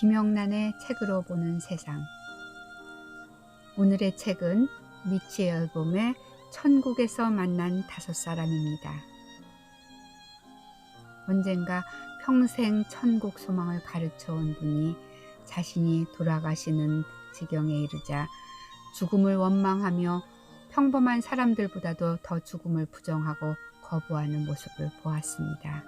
김영란의 책으로 보는 세상. 오늘의 책은 미치 앨범의 천국에서 만난 5사람입니다. 언젠가 평생 천국 소망을 가르쳐 온 분이 자신이 돌아가시는 지경에 이르자 죽음을 원망하며 평범한 사람들보다도 더 죽음을 부정하고 거부하는 모습을 보았습니다.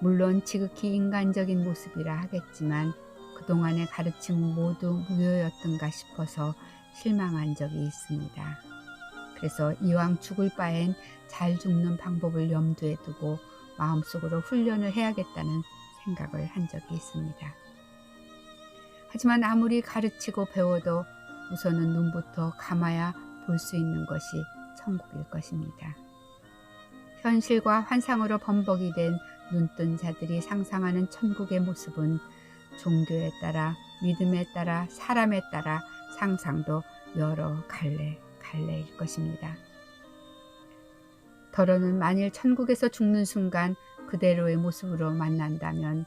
물론 지극히 인간적인 모습이라 하겠지만 그동안의 가르침은 모두 무효였던가 싶어서 실망한 적이 있습니다. 그래서 이왕 죽을 바엔 잘 죽는 방법을 염두에 두고 마음속으로 훈련을 해야겠다는 생각을 한 적이 있습니다. 하지만 아무리 가르치고 배워도 우선은 눈부터 감아야 볼 수 있는 것이 천국일 것입니다. 현실과 환상으로 범벅이 된 눈뜬 자들이 상상하는 천국의 모습은 종교에 따라, 믿음에 따라, 사람에 따라 상상도 여러 갈래일 것입니다. 더러는 만일 천국에서 죽는 순간 그대로의 모습으로 만난다면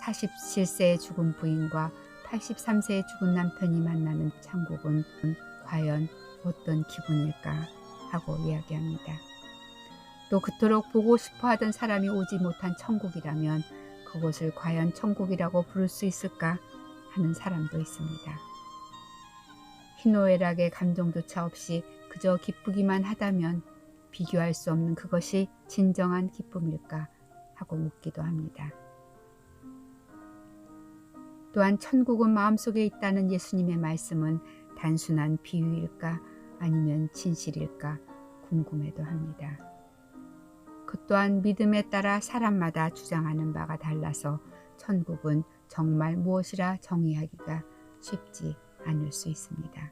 47세에 죽은 부인과 83세에 죽은 남편이 만나는 천국은 과연 어떤 기분일까 하고 이야기합니다. 또 그토록 보고 싶어 하던 사람이 오지 못한 천국이라면 그곳을 과연 천국이라고 부를 수 있을까 하는 사람도 있습니다. 희노애락의 감정조차 없이 그저 기쁘기만 하다면 비교할 수 없는 그것이 진정한 기쁨일까 하고 묻기도 합니다. 또한 천국은 마음속에 있다는 예수님의 말씀은 단순한 비유일까 아니면 진실일까 궁금해도 합니다. 그 또한 믿음에 따라 사람마다 주장하는 바가 달라서 천국은 정말 무엇이라 정의하기가 쉽지 않을 수 있습니다.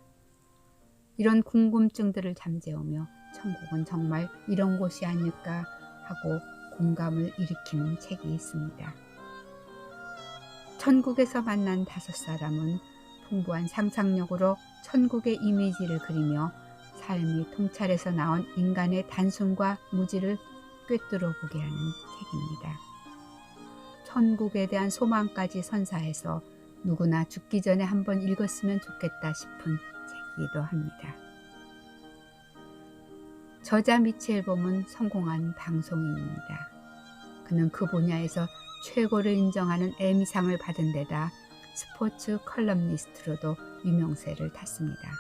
이런 궁금증들을 잠재우며 천국은 정말 이런 곳이 아닐까 하고 공감을 일으키는 책이 있습니다. 천국에서 만난 5사람은 풍부한 상상력으로 천국의 이미지를 그리며 삶이 통찰에서 나온 인간의 단순과 무지를 꿰뚫어 보게 하는 책입니다. 천국에 대한 소망까지 선사해서 누구나 죽기 전에 한번 읽었으면 좋겠다 싶은 책이기도 합니다. 저자 미치 앨범은 성공한 방송인입니다. 그는 그 분야에서 최고를 인정하는 에미상을 받은 데다 스포츠 컬럼니스트로도 유명세를 탔습니다.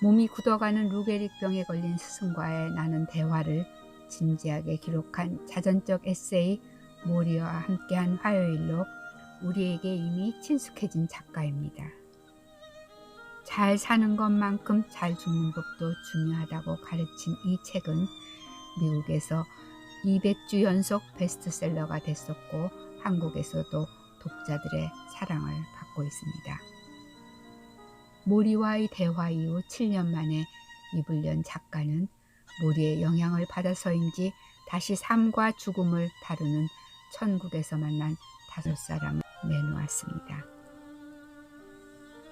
몸이 굳어가는 루게릭병에 걸린 스승과의 나눈 대화를 진지하게 기록한 자전적 에세이 모리와 함께한 화요일로 우리에게 이미 친숙해진 작가입니다. 잘 사는 것만큼 잘 죽는 법도 중요하다고 가르친 이 책은 미국에서 200주 연속 베스트셀러가 됐었고 한국에서도 독자들의 사랑을 받고 있습니다. 모리와의 대화 이후 7년 만에 입을 연 작가는 모리의 영향을 받아서인지 다시 삶과 죽음을 다루는 천국에서 만난 5사람을 내놓았습니다.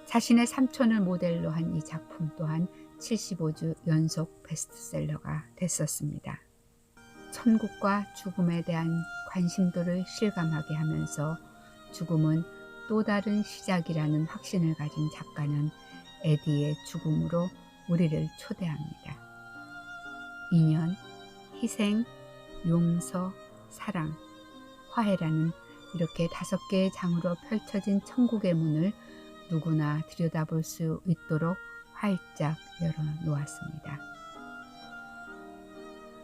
자신의 삼촌을 모델로 한 이 작품 또한 75주 연속 베스트셀러가 됐었습니다. 천국과 죽음에 대한 관심도를 실감하게 하면서 죽음은 또 다른 시작이라는 확신을 가진 작가는 에디의 죽음으로 우리를 초대합니다. 인연, 희생, 용서, 사랑, 화해라는 이렇게 5개의 장으로 펼쳐진 천국의 문을 누구나 들여다볼 수 있도록 활짝 열어놓았습니다.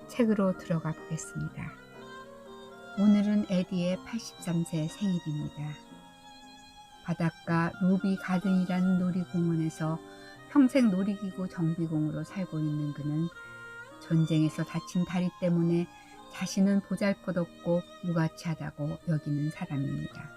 책으로 들어가 보겠습니다. 오늘은 에디의 83세 생일입니다. 바닷가 루비 가든이라는 놀이공원에서 평생 놀이기구 정비공으로 살고 있는 그는 전쟁에서 다친 다리 때문에 자신은 보잘것없고 무가치하다고 여기는 사람입니다.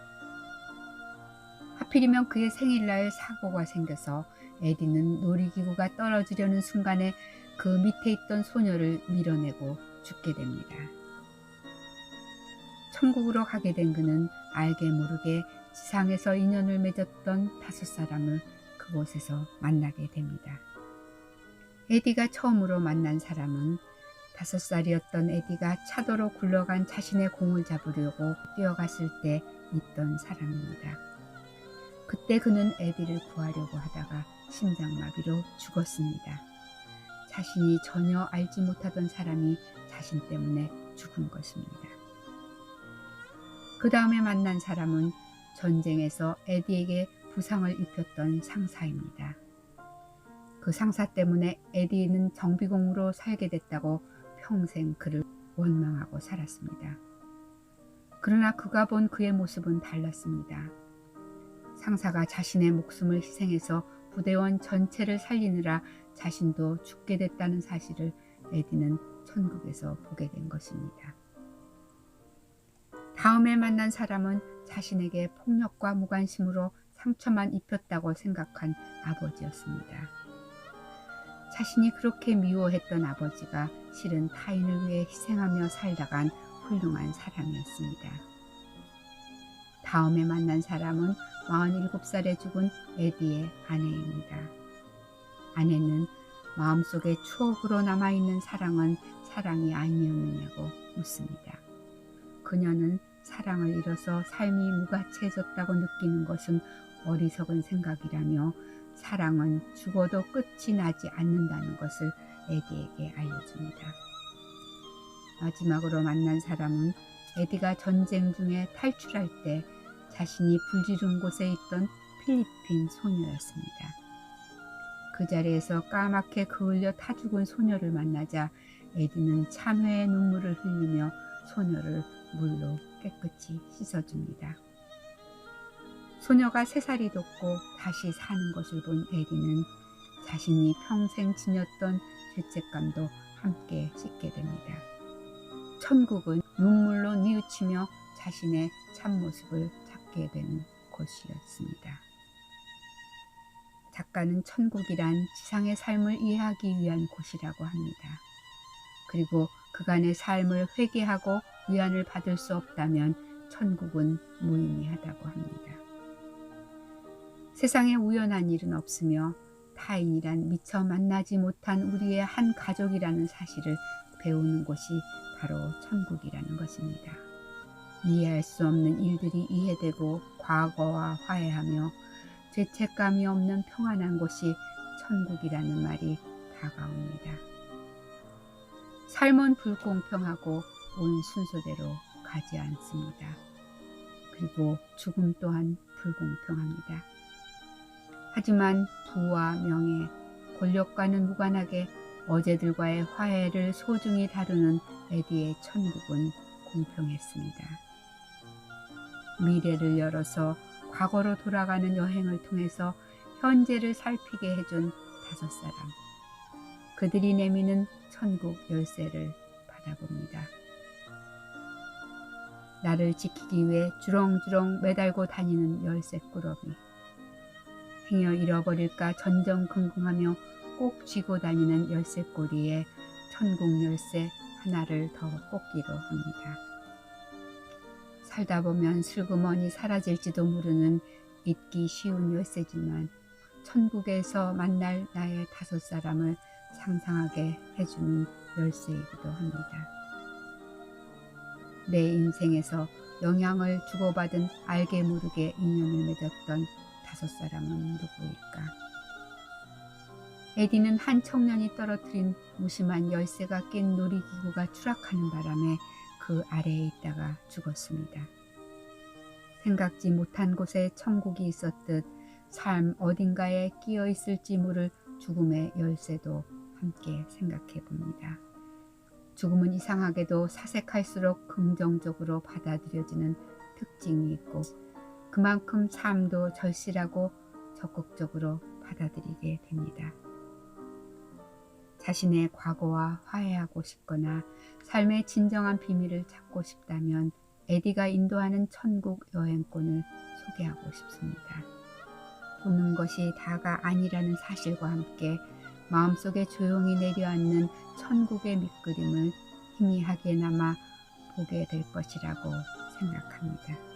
하필이면 그의 생일날 사고가 생겨서 에디는 놀이기구가 떨어지려는 순간에 그 밑에 있던 소녀를 밀어내고 죽게 됩니다. 천국으로 가게 된 그는 알게 모르게 지상에서 인연을 맺었던 5사람을 그곳에서 만나게 됩니다. 에디가 처음으로 만난 사람은 5살이었던 에디가 차도로 굴러간 자신의 공을 잡으려고 뛰어갔을 때 있던 사람입니다. 그때 그는 에디를 구하려고 하다가 심장마비로 죽었습니다. 자신이 전혀 알지 못하던 사람이 자신 때문에 죽은 것입니다. 그 다음에 만난 사람은 전쟁에서 에디에게 부상을 입혔던 상사입니다. 그 상사 때문에 에디는 정비공으로 살게 됐다고 평생 그를 원망하고 살았습니다. 그러나 그가 본 그의 모습은 달랐습니다. 상사가 자신의 목숨을 희생해서 부대원 전체를 살리느라 자신도 죽게 됐다는 사실을 에디는 천국에서 보게 된 것입니다. 다음에 만난 사람은 자신에게 폭력과 무관심으로 상처만 입혔다고 생각한 아버지였습니다. 자신이 그렇게 미워했던 아버지가 실은 타인을 위해 희생하며 살다간 훌륭한 사람이었습니다. 다음에 만난 사람은 47살에 죽은 에디의 아내입니다. 아내는 마음속에 추억으로 남아있는 사랑은 사랑이 아니었느냐고 묻습니다. 그녀는 사랑을 잃어서 삶이 무가치해졌다고 느끼는 것은 어리석은 생각이라며 사랑은 죽어도 끝이 나지 않는다는 것을 에디에게 알려줍니다. 마지막으로 만난 사람은 에디가 전쟁 중에 탈출할 때 자신이 불지른 곳에 있던 필리핀 소녀였습니다. 그 자리에서 까맣게 그을려 타 죽은 소녀를 만나자 에디는 참회의 눈물을 흘리며 소녀를 물로 깨끗이 씻어줍니다. 소녀가 3살이 돋고 다시 사는 것을 본 에디는 자신이 평생 지녔던 죄책감도 함께 씻게 됩니다. 천국은 눈물로 뉘우치며 자신의 참모습을 찾게 되는 곳이었습니다. 작가는 천국이란 지상의 삶을 이해하기 위한 곳이라고 합니다. 그리고 그간의 삶을 회개하고 위안을 받을 수 없다면 천국은 무의미하다고 합니다. 세상에 우연한 일은 없으며 타인이란 미처 만나지 못한 우리의 한 가족이라는 사실을 배우는 곳이 바로 천국이라는 것입니다. 이해할 수 없는 일들이 이해되고 과거와 화해하며 죄책감이 없는 평안한 곳이 천국이라는 말이 다가옵니다. 삶은 불공평하고 온 순서대로 가지 않습니다. 그리고 죽음 또한 불공평합니다. 하지만 부와 명예, 권력과는 무관하게 어제들과의 화해를 소중히 다루는 에디의 천국은 공평했습니다. 미래를 열어서 과거로 돌아가는 여행을 통해서 현재를 살피게 해준 5사람. 그들이 내미는 천국 열쇠를 받아봅니다. 나를 지키기 위해 주렁주렁 매달고 다니는 열쇠꾸러기. 행여 잃어버릴까 전전긍긍하며 꼭 쥐고 다니는 열쇠고리에 천국 열쇠 하나를 더 꽂기로 합니다. 살다 보면 슬그머니 사라질지도 모르는 잊기 쉬운 열쇠지만 천국에서 만날 나의 5사람을 상상하게 해주는 열쇠이기도 합니다. 내 인생에서 영향을 주고받은 알게 모르게 인연을 맺었던 5사람은 누구일까? 에디는 한 청년이 떨어뜨린 무심한 열쇠가 낀 놀이기구가 추락하는 바람에 그 아래에 있다가 죽었습니다. 생각지 못한 곳에 천국이 있었듯 삶 어딘가에 끼어 있을지 모를 죽음의 열쇠도 함께 생각해 봅니다. 죽음은 이상하게도 사색할수록 긍정적으로 받아들여지는 특징이 있고 그만큼 삶도 절실하고 적극적으로 받아들이게 됩니다. 자신의 과거와 화해하고 싶거나 삶의 진정한 비밀을 찾고 싶다면 에디가 인도하는 천국 여행권을 소개하고 싶습니다. 보는 것이 다가 아니라는 사실과 함께 마음속에 조용히 내려앉는 천국의 밑그림을 희미하게나마 보게 될 것이라고 생각합니다.